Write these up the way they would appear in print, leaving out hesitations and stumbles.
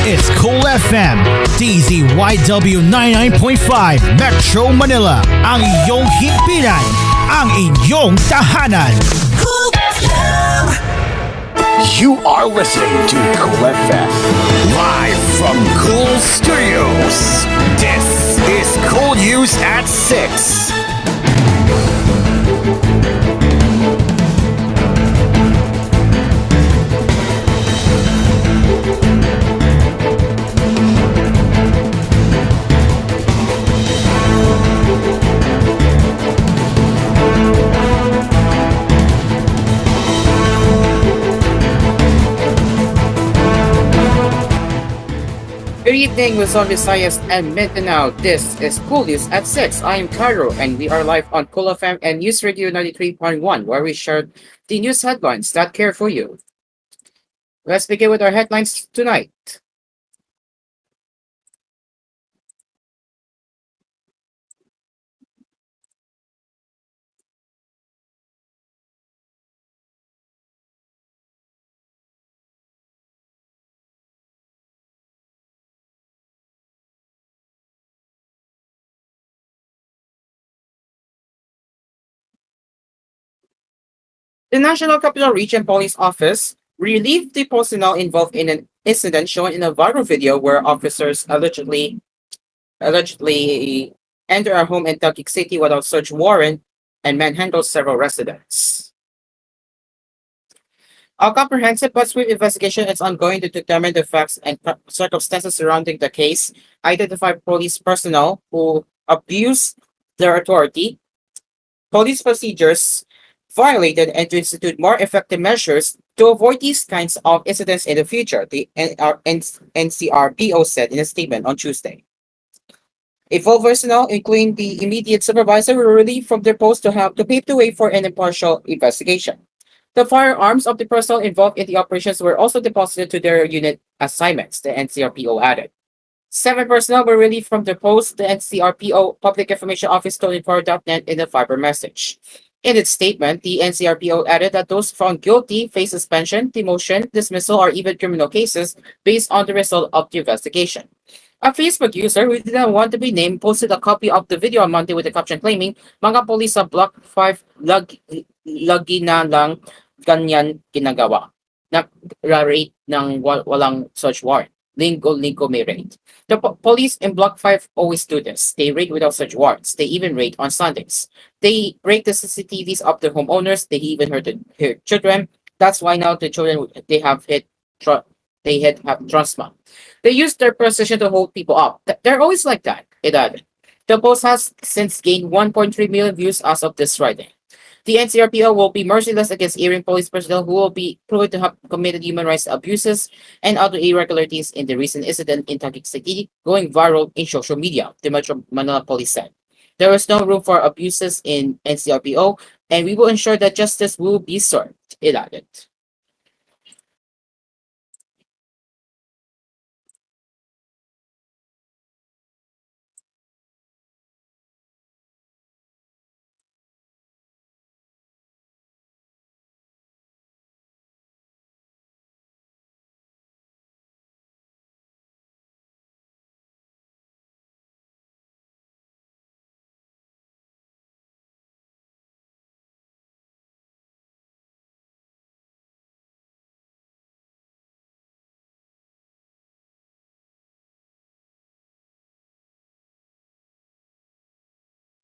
It's Cool FM, DZYW 99.5 Metro Manila. Ang iyong himpilan, ang inyong tahanan. Cool FM. You are listening to Cool FM, live from Cool Studios. This is Cool News at 6. Good evening, Luzon, Visayas, and Mindanao. This is Cool News at 6. I am Cairo, and we are live on Cool FM and News Radio 93.1, where we share the news headlines that care for you. Let's begin with our headlines tonight. The National Capital Region Police Office relieved the personnel involved in an incident shown in a viral video where officers allegedly enter a home in Taguig City without search warrant and manhandled several residents. A comprehensive but swift investigation is ongoing to determine the facts and circumstances surrounding the case, identify police personnel who abused their authority, police procedures violated, and to institute more effective measures to avoid these kinds of incidents in the future, the NCRPO said in a statement on Tuesday. Involved personnel, including the immediate supervisor, were relieved from their post to pave the way for an impartial investigation. The firearms of the personnel involved in the operations were also deposited to their unit assignments, the NCRPO added. 7 personnel were relieved from their post, the NCRPO Public Information Office told Info.net in a Fiber message. In its statement, the NCRPO added that those found guilty face suspension, demotion, dismissal, or even criminal cases based on the result of the investigation. A Facebook user who did not want to be named posted a copy of the video on Monday with the caption claiming, "Mga polis sa Block 5 lagi na lang ganyan ginagawa. Nag-rate ng walang search warrant. Linggo may raid." The police in Block 5 always do this. They raid without search warrants. They even raid on Sundays. They break the CCTVs of the homeowners. They even hurt children. That's why now the children they have trauma. They use their position to hold people up. They're always like that. It added. The post has since gained 1.3 million views as of this Friday. The NCRPO will be merciless against erring police personnel who will be proven to have committed human rights abuses and other irregularities in the recent incident in Taguig City, going viral in social media, the Metro Manila Police said. There is no room for abuses in NCRPO, and we will ensure that justice will be served, it added.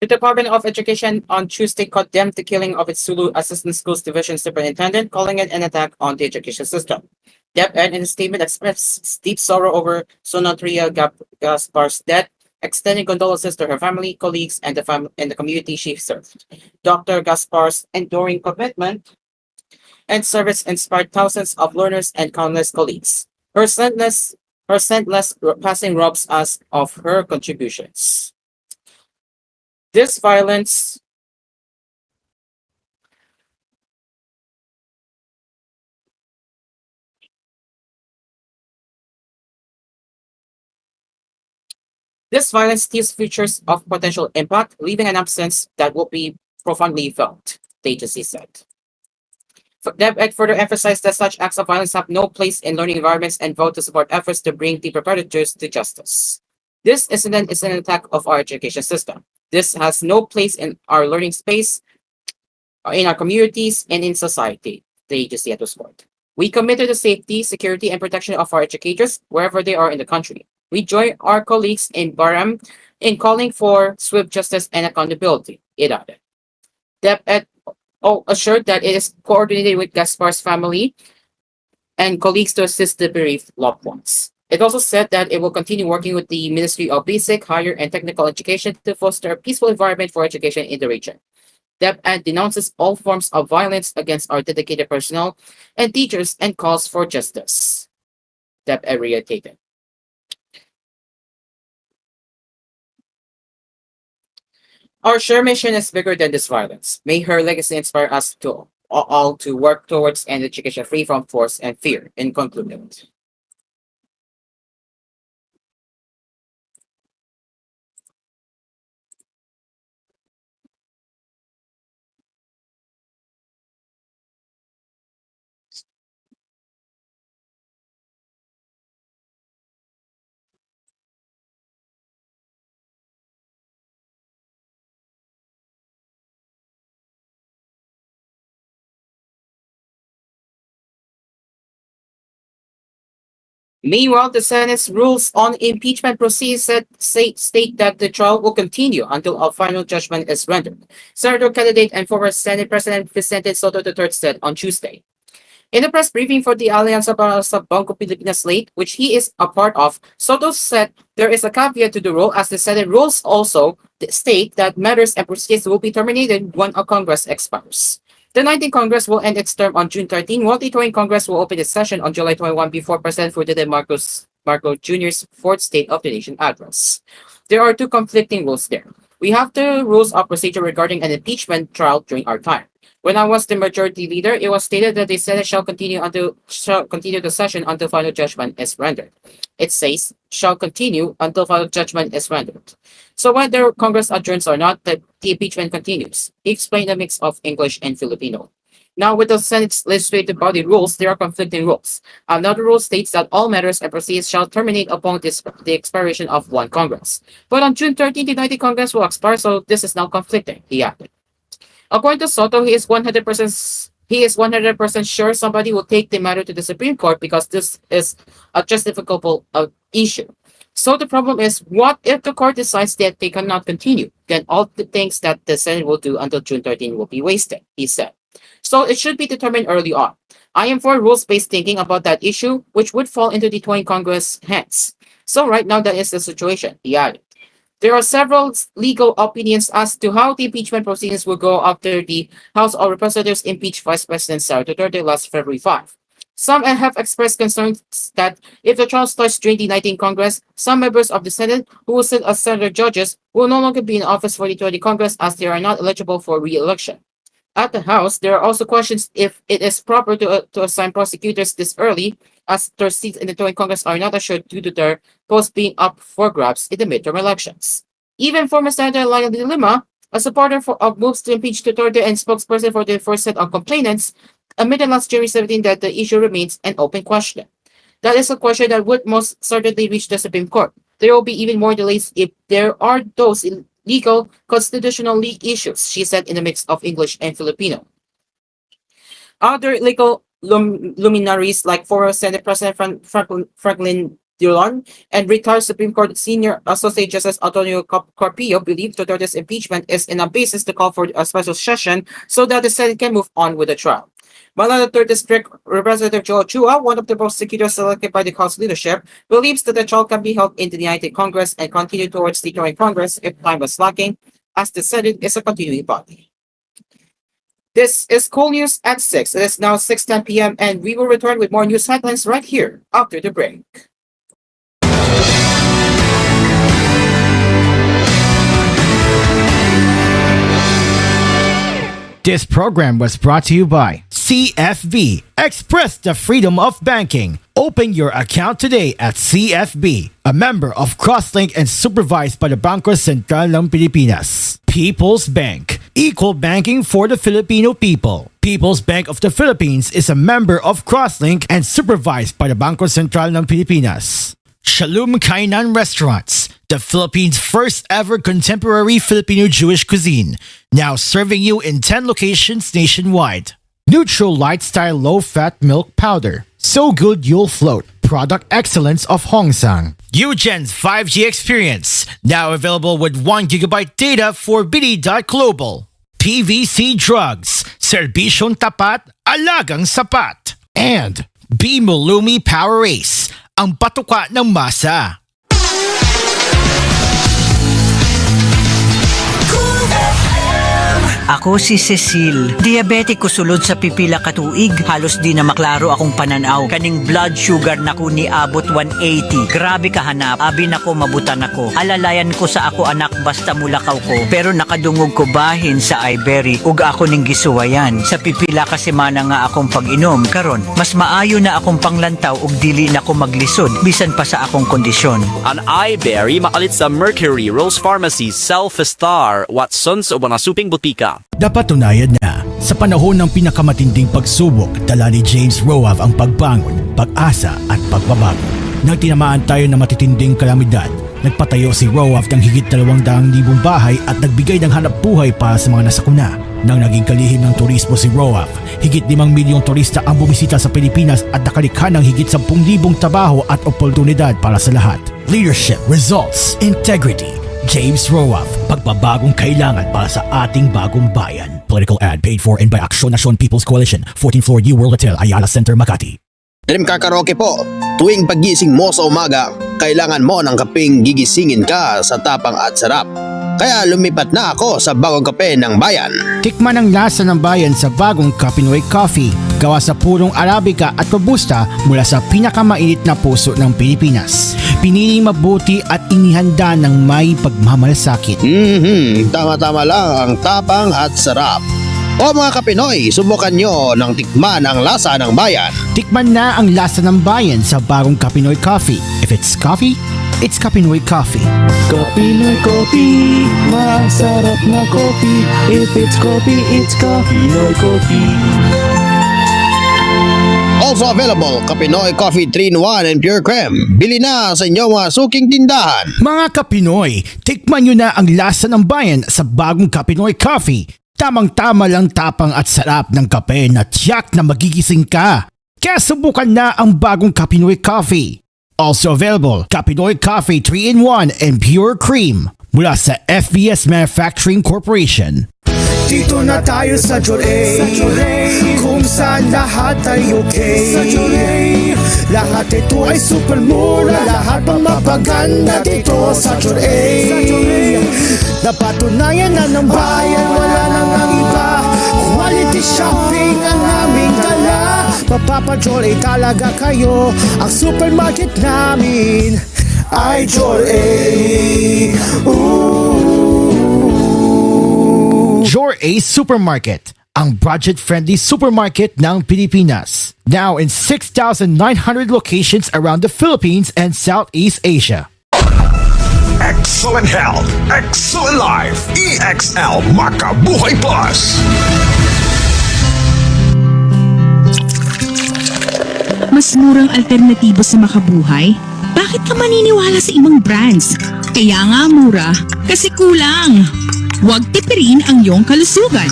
The Department of Education on Tuesday condemned the killing of its Sulu Assistant Schools Division Superintendent, calling it an attack on the education system. DepEd in a statement expressed deep sorrow over Sonatria Gaspar's death, extending condolences to her family, colleagues, and the community she served. Dr. Gaspar's enduring commitment and service inspired thousands of learners and countless colleagues. Her senseless passing robs us of her contributions. This violence steals futures of potential impact, leaving an absence that will be profoundly felt, the agency said. DepEd further emphasized that such acts of violence have no place in learning environments and vote to support efforts to bring the perpetrators to justice. This incident is an attack of our education system. This has no place in our learning space, in our communities, and in society, the agency had scored. We commit to the safety, security, and protection of our educators wherever they are in the country. We join our colleagues in Baram in calling for swift justice and accountability, it added. DepEd assured that it is coordinated with Gaspar's family and colleagues to assist the bereaved loved ones. It also said that it will continue working with the Ministry of Basic, Higher, and Technical Education to foster a peaceful environment for education in the region. DepEd denounces all forms of violence against our dedicated personnel and teachers and calls for justice. DepEd reiterated. Our shared mission is bigger than this violence. May her legacy inspire us to all to work towards an education free from force and fear. In conclusion. Meanwhile, the Senate's rules on impeachment proceedings state that the trial will continue until a final judgment is rendered. Senator candidate and former Senate President Vicente Soto III said on Tuesday. In a press briefing for the Alianza para sa Bangko Pilipinas Late, which he is a part of, Soto said there is a caveat to the rule as the Senate rules also state that matters and proceedings will be terminated when a Congress expires. The 19th Congress will end its term on June 13, while the 20th Congress will open its session on July 21 before President Ferdinand Marcos Jr.'s fourth State of the Nation address. There are two conflicting rules there. We have the rules of procedure regarding an impeachment trial during our time. When I was the majority leader, it was stated that the Senate shall continue the session until final judgment is rendered. It says shall continue until final judgment is rendered. So whether Congress adjourns or not, the impeachment continues. He explained a mix of English and Filipino. Now, with the Senate's legislative body rules, there are conflicting rules. Another rule states that all matters and proceedings shall terminate upon the expiration of one Congress. But on June 13, the 19th Congress will expire, so this is now conflicting, he added. According to Soto, he is 100% sure somebody will take the matter to the Supreme Court because this is a justificable issue. So the problem is, what if the court decides that they cannot continue? Then all the things that the Senate will do until June 13 will be wasted, he said. So it should be determined early on. I am for rules-based thinking about that issue, which would fall into the 20th Congress hands. So right now, that is the situation, he added. There are several legal opinions as to how the impeachment proceedings will go after the House of Representatives impeached Vice President Sara Duterte last February 5. Some have expressed concerns that if the trial starts during the 19th Congress, some members of the Senate who will sit as Senator judges will no longer be in office for the 20th Congress as they are not eligible for re-election. At the House, there are also questions if it is proper to assign prosecutors this early, as their seats in the 20th Congress are not assured due to their posts being up for grabs in the midterm elections. Even former Senator Lionel De Lima, a supporter of moves to impeach Duterte and spokesperson for the first set of complainants, admitted last January 17 that the issue remains an open question. That is a question that would most certainly reach the Supreme Court. There will be even more delays if there are those legal, constitutional issues, she said in a mix of English and Filipino. Other legal luminaries like former Senate President Franklin Dillon and retired Supreme Court Senior Associate Justice Antonio Carpio believe Duterte's impeachment is in a basis to call for a special session so that the Senate can move on with the trial. Malala 3rd District Representative Joe Chua, one of the prosecutors selected by the House leadership, believes that the trial can be held in the United Congress and continue towards the joint Congress if time was lacking, as the Senate is a continuing body. This is koolNews at 6. It is now 6:10 p.m. and we will return with more news headlines right here after the break. This program was brought to you by CFB. Express the freedom of banking. Open your account today at CFB, a member of Crosslink and supervised by the Bangko Sentral ng Pilipinas. People's Bank. Equal banking for the Filipino people. People's Bank of the Philippines is a member of Crosslink and supervised by the Bangko Sentral ng Pilipinas. Shalom Kainan Restaurants, the Philippines' first ever contemporary Filipino Jewish cuisine, now serving you in 10 locations nationwide. Neutral Light Style Low Fat Milk Powder, so good you'll float. Product excellence of Hongsang. Eugen's 5G experience, now available with 1 GB data for Bidi.Global. PVC Drugs, serbisyong tapat, alagang sapat. And Bimulumi Power Race, ang patuka ng masa. Ako si Cecil. Diabetic ko sulod sa pipila katuig. Halos di na maklaro akong pananaw. Kaning blood sugar na ko ni abot 180. Grabe kahanap. Abi na ko mabutan ako. Alalayan ko sa ako anak basta mulakaw ko. Pero nakadungog ko bahin sa iBerry. Ug ako ning gisuwayan. Sa pipila ka semana nga akong pag-inom. Karon, mas maayo na akong panglantaw ug dili na ko maglisod. Bisan pa sa akong kondisyon. Ang iBerry makalit sa Mercury, Rose Pharmacy, Self-Star, Watsons o Banasuping Butika. Napatunayan na sa panahon ng pinakamatinding pagsubok, dala ni James Roaf ang pagbangon, pag-asa at pagbabago. Nang tinamaan tayo ng matitinding kalamidad, nagpatayo si Roaf ng higit 200,000 bahay at nagbigay ng hanap buhay para sa mga nasakuna. Nang naging kalihim ng turismo si Roaf, higit 5 milyong turista ang bumisita sa Pilipinas at nakalikha ng higit 10,000 trabaho at oportunidad para sa lahat. Leadership, results, integrity. James Roaf, pagbabagong kailangan para sa ating bagong bayan. Political ad paid for and by Action Nacion People's Coalition, 14th floor New World Hotel, Ayala Center, Makati. Dream Car Karaoke po. Tuwing paggising mo sa umaga, kailangan mo ng kapeng gigisingin ka sa tapang at sarap. Kaya lumipat na ako sa bagong kape ng bayan. Tikman ang lasa ng bayan sa bagong Kapinoy Coffee. Gawa sa purong Arabica at Robusta mula sa pinakamainit na puso ng Pilipinas. Piniling mabuti at inihanda ng may pagmamalasakit. Tama-tama lang ang tapang at sarap. O mga Kapinoy, subukan nyo ng tikman ang lasa ng bayan. Tikman na ang lasa ng bayan sa bagong Kapinoy Coffee. If it's coffee, it's Kapinoy Coffee. Kapinoy Coffee, masarap na coffee. If it's coffee, it's Kapinoy Coffee. Also available, Kapinoy Coffee 3-in-1 and Pure Creme. Bili na sa inyong mga suking tindahan. Mga Kapinoy, tikman nyo na ang lasa ng bayan sa bagong Kapinoy Coffee. Tamang-tama lang tapang at sarap ng kape na tiyak na magigising ka. Kaya subukan na ang bagong Kapinoy Coffee. Also available, Kapinoy Coffee 3-in-1 and Pure Cream mula sa FBS Manufacturing Corporation. Dito na tayo sa Joray, kung saan lahat ay okay. Sa Joray, lahat ito ay super mura, lahat pang mapaganda dito sa Joray. Napatunayan na ng bayan, wala nang ang iba. Quality shopping ang aming dala. Mapapa-Joray talaga kayo, ang supermarket namin ay Joray. Joray Supermarket, ang budget-friendly supermarket ng Pilipinas. Now in 6,900 locations around the Philippines and Southeast Asia. Excellent health, excellent life. EXL Makabuhay Plus. Mas murang alternatibo sa makabuhay? Bakit ka maniniwala sa ibang brands? Kaya nga mura, kasi kulang. Huwag tipirin ang iyong kalusugan.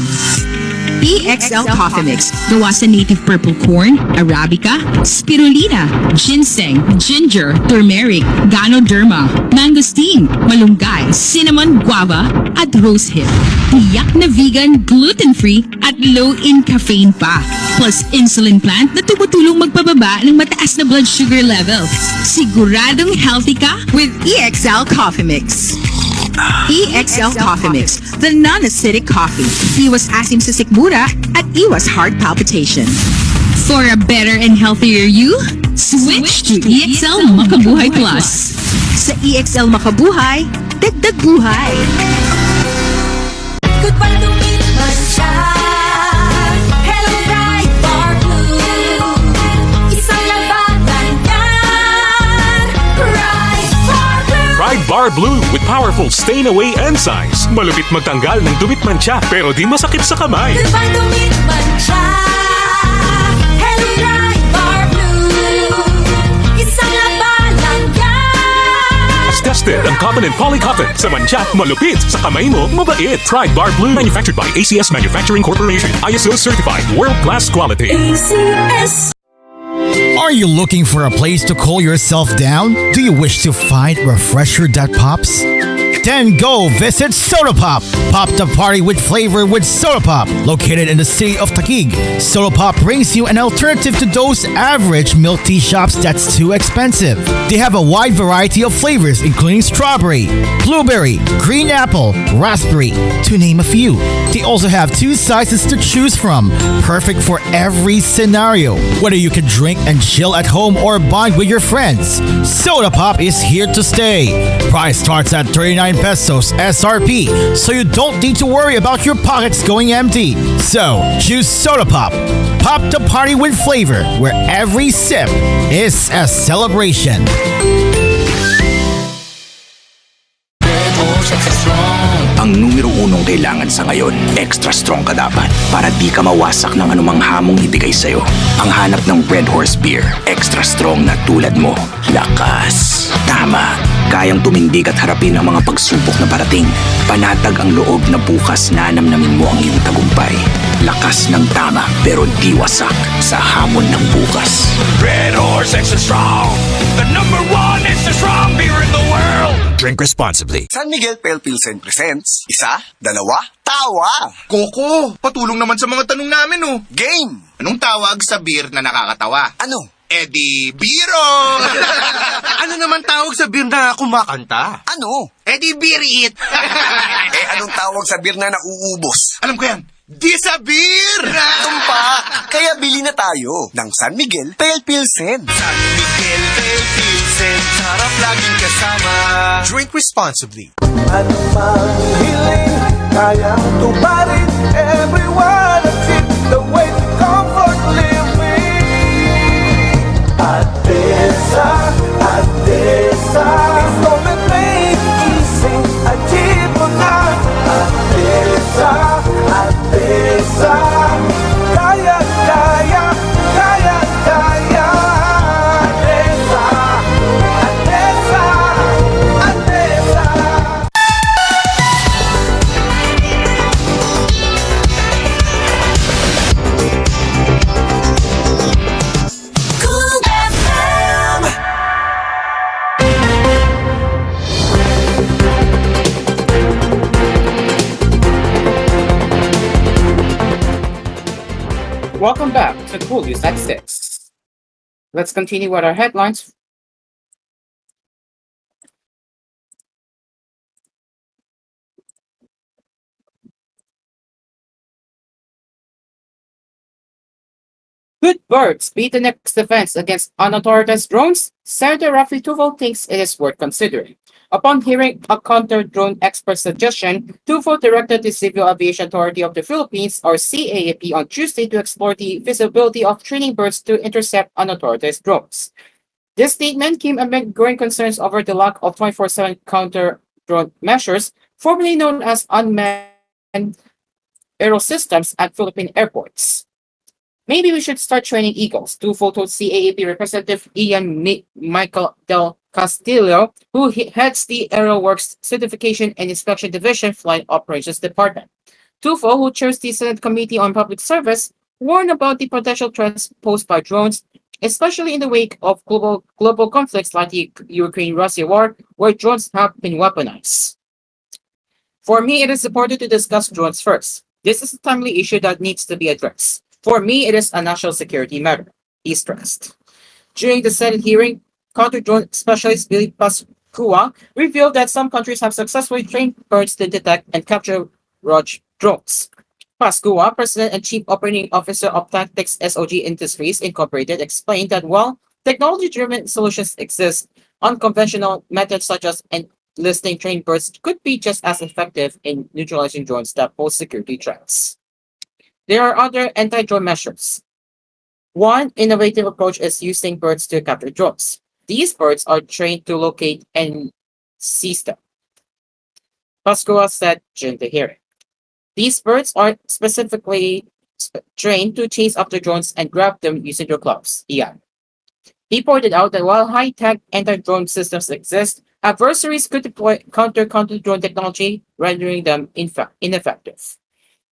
EXL Coffee Mix, gawa sa native purple corn, Arabica, spirulina, ginseng, ginger, turmeric, ganoderma, mangosteen, malunggay, cinnamon, guava, at rosehip. Tiyak na vegan, gluten-free, at low in caffeine pa. Plus insulin plant na tumutulong magpababa ng mataas na blood sugar level. Siguradong healthy ka with EXL Coffee Mix. EXL Coffee Mix, the non-acidic coffee. Iwas asim sa sikmura at iwas heart palpitation. For a better and healthier you, switch to EXL Makabuhay Plus. Sa EXL Makabuhay, dagdag buhay. Good pa lumit man siya. Bar Blue with powerful stain-away enzymes. Malupit magtanggal ng dumit mancha pero di masakit sa kamay. As tested ang cotton and polycotton. Sa mancha, malupit. Sa kamay mo, mabait. Try Bar Blue. Manufactured by ACS Manufacturing Corporation. ISO certified. World-class quality. Are you looking for a place to cool yourself down? Do you wish to find a refresher that pops? Then go visit Soda Pop. Pop the party with flavor with Soda Pop. Located in the city of Taguig, Soda Pop brings you an alternative to those average milk tea shops that's too expensive. They have a wide variety of flavors including strawberry, blueberry, green apple, raspberry, to name a few. They also have 2 sizes to choose from, perfect for every scenario. Whether you can drink and chill at home or bond with your friends, Soda Pop is here to stay. Price starts at 39 pesos SRP, so you don't need to worry about your pockets going empty. So, choose Soda Pop. Pop the party with flavor, where every sip is a celebration. Ang numero 1 kailangan sa ngayon, extra strong ka dapat para di ka mawasak ng anumang hamong ibigay sa'yo. Ang hanap ng Red Horse Beer, extra strong na tulad mo. Lakas. Tama. Kayang tumindig at harapin ang mga pagsubok na parating. Panatag ang loob na bukas na namnamin mo ang iyong tagumpay. Lakas ng tama pero di wasak sa hamon ng bukas. Red Horse Extra Strong, the #1 extra strong beer in the world. Drink responsibly. San Miguel Pale Pilsen presents 1, 2, tawa! Coco, patulong naman sa mga tanong namin, oh. Game! Anong tawag sa beer na nakakatawa? Ano? Edi Biro! Ano naman tawag sa beer na kumakanta? Ano? Edi Beer It! Anong tawag sa beer na nauubos? Alam ko yan. Disappear! Tumpa! Kaya bili na tayo ng San Miguel Pale Pilsen. San Miguel Pale Pilsen, sarap laging kasama. Drink responsibly. Ano mang hiling, kayang tuparin. Everyone achieve the way to comfort living. Adesa, Adesa, it's gonna make easy. Achieve mo na. Adesa, Adesa, kaya, kaya, kaya, kaya. Adesa, Adesa, Adesa. Welcome back to koolNews at 6. Let's continue with our headlines. Could birds be the next defense against unauthorized drones? Senator Rafi Tufo thinks it is worth considering. Upon hearing a counter-drone expert suggestion, Tufo directed the Civil Aviation Authority of the Philippines, or CAAP, on Tuesday to explore the feasibility of training birds to intercept unauthorized drones. This statement came amid growing concerns over the lack of 24/7 counter-drone measures, formerly known as unmanned aero systems at Philippine airports. Maybe we should start training eagles, Tufo told CAAP Representative Ian Michael Del Castillo, who heads the AeroWorks Certification and Inspection Division Flight Operations Department. Tufo, who chairs the Senate Committee on Public Service, warned about the potential threats posed by drones, especially in the wake of global conflicts like the Ukraine-Russia war, where drones have been weaponized. For me, it is important to discuss drones first. This is a timely issue that needs to be addressed. For me, it is a national security matter, he stressed. During the Senate hearing, counter-drone specialist Billy Pascua revealed that some countries have successfully trained birds to detect and capture rogue drones. Pascua, President and Chief Operating Officer of Tactics SOG Industries Incorporated, explained that while technology-driven solutions exist, unconventional methods such as enlisting trained birds could be just as effective in neutralizing drones that pose security threats. There are other anti-drone measures. One innovative approach is using birds to capture drones. These birds are trained to locate and system, Pascua said during the hearing. These birds are specifically trained to chase after drones and grab them using their clubs. Yeah. He pointed out that while high-tech anti-drone systems exist, adversaries could deploy counter-drone technology, rendering them ineffective.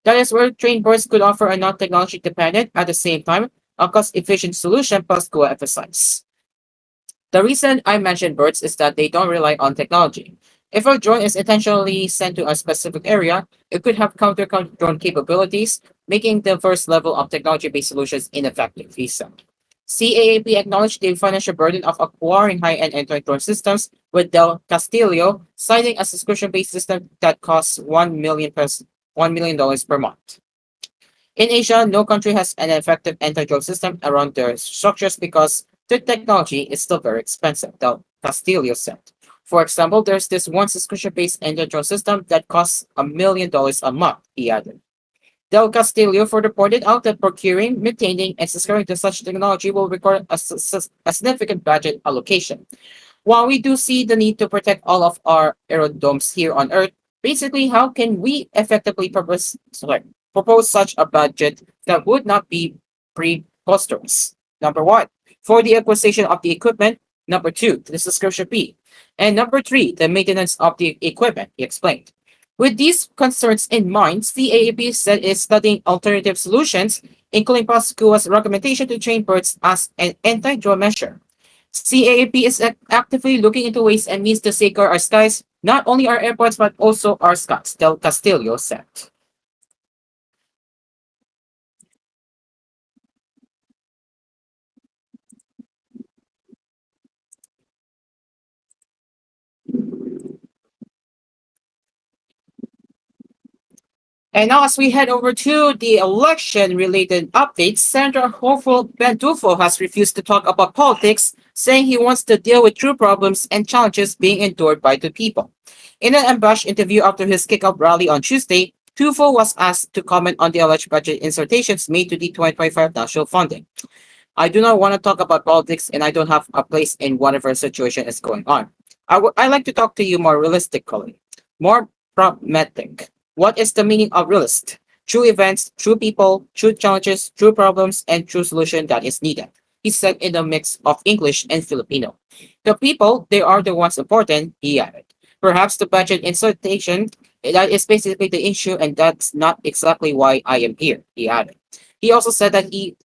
That is where trained birds could offer a non-technology dependent, at the same time, a cost-efficient solution, Pascua emphasized. The reason I mentioned birds is that they don't rely on technology. If a drone is intentionally sent to a specific area, it could have counter drone capabilities, making the first level of technology based solutions ineffective, he said. CAAP acknowledged the financial burden of acquiring high end anti drone systems, with Del Castillo citing a subscription based system that costs $1 million per month. In Asia, no country has an effective anti-drone system around their structures because the technology is still very expensive, Del Castillo said. For example, there's this one subscription-based anti-drone system that costs $1 million a month, he added. Del Castillo further pointed out that procuring, maintaining, and subscribing to such technology will require a significant budget allocation. While we do see the need to protect all of our aerodromes here on Earth, basically, how can we effectively propose such a budget that would not be preposterous? Number one, for the acquisition of the equipment. Number two, the subscription fee. And number three, the maintenance of the equipment, he explained. With these concerns in mind, CAAP said it's studying alternative solutions, including Pascua's recommendation to train birds as an anti-drone measure. CAAP is actively looking into ways and means to safeguard our skies, not only our airports but also our skies, Del Castillo said. And now, as we head over to the election-related updates, Senator hopeful Ben Dufo has refused to talk about politics, saying he wants to deal with true problems and challenges being endured by the people. In an unabashed interview after his kickoff rally on Tuesday, Tufo was asked to comment on the alleged budget insertions made to the 2025 national funding. I do not want to talk about politics, and I don't have a place in whatever situation is going on. I like to talk to you more realistically, more pragmatic. What is the meaning of realist? True events, true people, true challenges, true problems, and true solution that is needed, he said in a mix of English and Filipino. The people, they are the ones important, he added. Perhaps the budget insertion, that is basically the issue, and that's not exactly why I am here, he added. He also said that he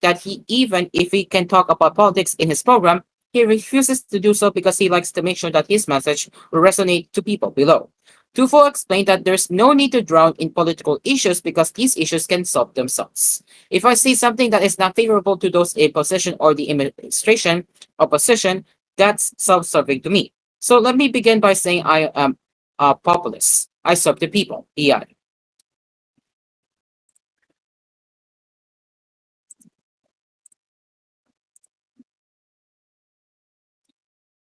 even if he can talk about politics in his program, he refuses to do so because he likes to make sure that his message will resonate to people below. Tufo explained that there's no need to drown in political issues because these issues can solve themselves. If I say something that is not favorable to those in position or the administration opposition, that's self-serving to me. So let me begin by saying I am a populist. I serve the people, he added.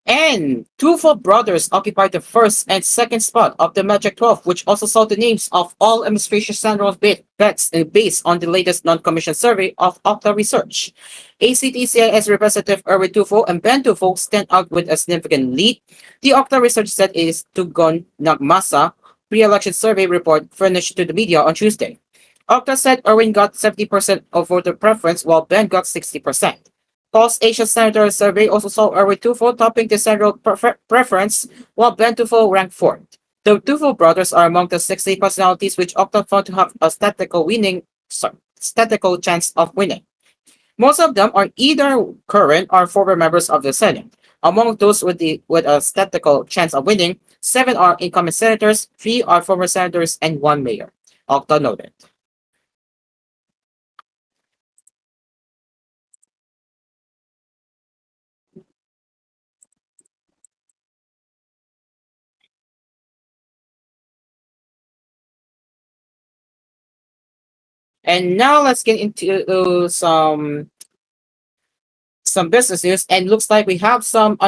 And Tufo brothers occupied the first and second spot of the Magic 12, which also saw the names of all administration central bets based on the latest non-commissioned survey of Okta Research. ACT-CIS Representative Erwin Tufo and Ben Tufo stand out with a significant lead. The Okta Research said is Tugon Nagmasa pre-election survey report furnished to the media on Tuesday. Okta said Erwin got 70% of voter preference while Ben got 60%. Pulse Asia Senator survey also saw Erwin Tufo topping the central preference, while Ben Tufo ranked fourth. The Tufo brothers are among the 60 personalities which Okta found to have a statistical chance of winning. Most of them are either current or former members of the Senate. Among those with a statistical chance of winning, 7 are incumbent senators, 3 are former senators, and 1 mayor. Okta noted. And now let's get into some business news. And looks like we have some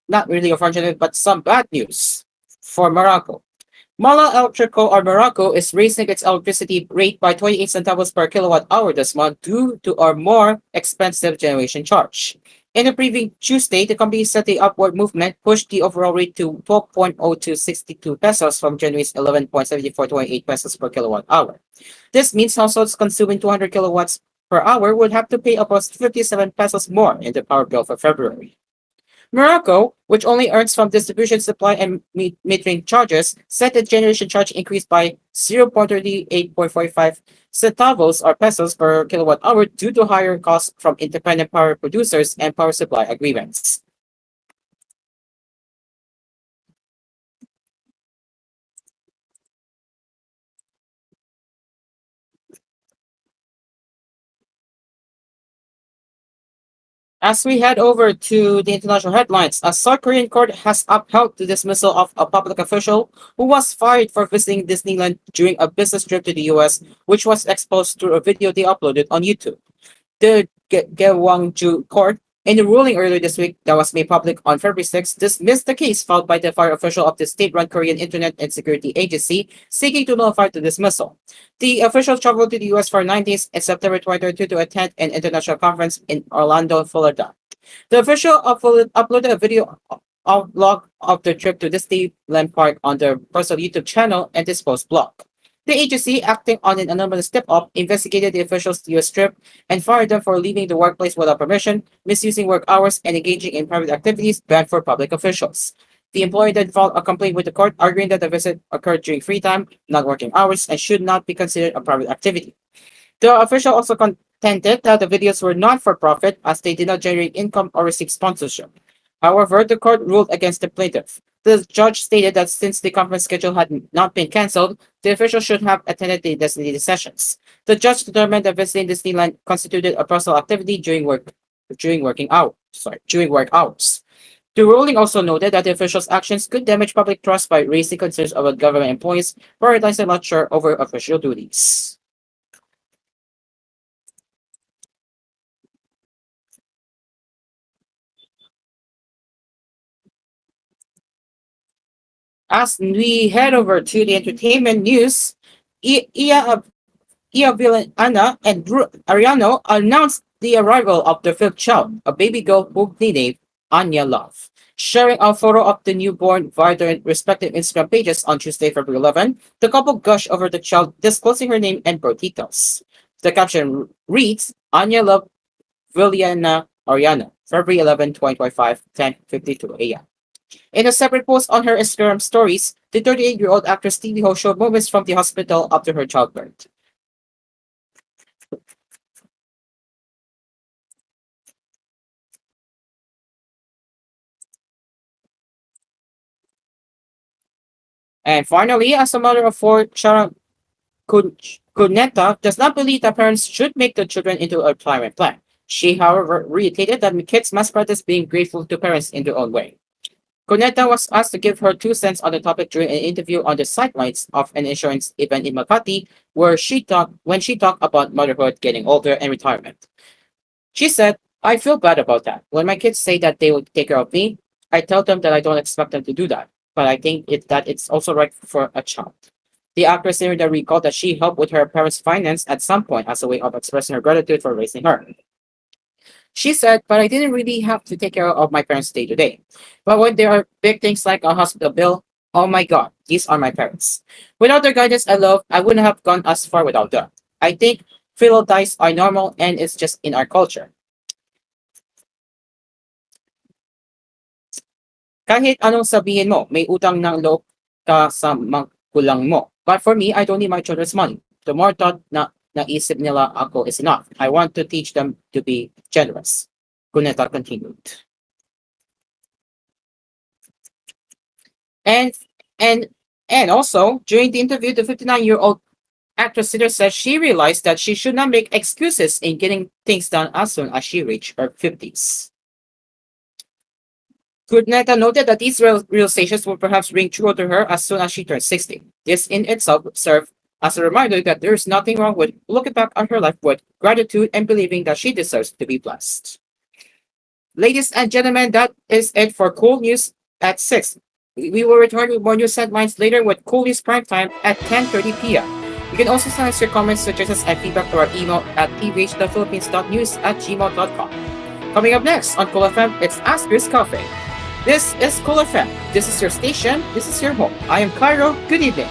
not really unfortunate, but some bad news for Morocco. Mala Electrico or Morocco is raising its electricity rate by 28 centavos per kilowatt hour this month due to our more expensive generation charge. In the previous Tuesday, the company said the upward movement pushed the overall rate to 12.0262 pesos from January's 11.7428 pesos per kilowatt hour. This means households consuming 200 kilowatts per hour would have to pay about 57 pesos more in the power bill for February. Morocco, which only earns from distribution, supply, and metering charges, said the generation charge increased by 0.38.45 centavos or pesos per kilowatt hour due to higher costs from independent power producers and power supply agreements. As we head over to the international headlines, a South Korean court has upheld the dismissal of a public official who was fired for visiting Disneyland during a business trip to the US, which was exposed through a video they uploaded on YouTube. The Gwangju court, in a ruling earlier this week that was made public on February 6, dismissed the case filed by the fired official of the state-run Korean Internet and Security Agency, seeking to nullify the dismissal. The official traveled to the U.S. for 9 days in September 2022 to attend an international conference in Orlando, Florida. The official uploaded a video log of the trip to Disneyland Park on their personal YouTube channel and disposed blog. The agency, acting on an anonymous tip-off, investigated the officials' U.S. trip and fired them for leaving the workplace without permission, misusing work hours, and engaging in private activities banned for public officials. The employee then filed a complaint with the court, arguing that the visit occurred during free time, not working hours, and should not be considered a private activity. The official also contended that the videos were not for profit as they did not generate income or receive sponsorship. However, the court ruled against the plaintiff. The judge stated that since the conference schedule had not been cancelled, the official should have attended the designated sessions. The judge determined that visiting Disneyland constituted a personal activity during work hours. The ruling also noted that the official's actions could damage public trust by raising concerns about government employees prioritizing leisure over official duties. As we head over to the entertainment news, Ia Villana and Drew Ariano announced the arrival of their fifth child, a baby girl who they named Anya Love. Sharing a photo of the newborn via their respective Instagram pages on Tuesday, February 11, the couple gushed over the child, disclosing her name and birth details. The caption reads, Anya Love Villana Ariano, February 11, 2025, 10:52 a.m. In a separate post on her Instagram stories, the 38-year-old actress TV host showed moments from the hospital after her childbirth. And finally, as a mother of four, Sharon Cuneta does not believe that parents should make their children into a retirement plan. She, however, reiterated that kids must practice being grateful to parents in their own way. Cuneta was asked to give her 2 cents on the topic during an interview on the sidelines of an insurance event in Makati, when she talked about motherhood, getting older, and retirement. She said, I feel bad about that. When my kids say that they will take care of me, I tell them that I don't expect them to do that, but I think that it's also right for a child. The actress later recalled that she helped with her parents' finance at some point as a way of expressing her gratitude for raising her. She said, but I didn't really have to take care of my parents day to day. But when there are big things like a hospital bill, oh my God, these are my parents. Without their guidance and love, I wouldn't have gone as far without them. I think filial ties are normal and it's just in our culture. Kahit anong sabihin mo, may utang ng loob ka sa magulang mo. But for me, I don't need my children's money. The more thought na naisip nila ako is enough. I want to teach them to be generous. Cuneta continued. And also, during the interview, the 59-year-old actress Sitter said she realized that she should not make excuses in getting things done as soon as she reached her 50s. Cuneta noted that these realizations will perhaps ring true to her as soon as she turns 60. This in itself served as a reminder that there is nothing wrong with looking back on her life with gratitude and believing that she deserves to be blessed. Ladies and gentlemen, that is it for koolNews at 6. We will return with more news headlines later with koolNews Prime Time at 10:30 p.m. You can also send us your comments, suggestions, and feedback to our email at tvhthephilippines.news@gmail.com. Coming up next on Cool FM, it's Asper's Cafe. This is Cool FM. This is your station. This is your home. I am Cairo. Good evening.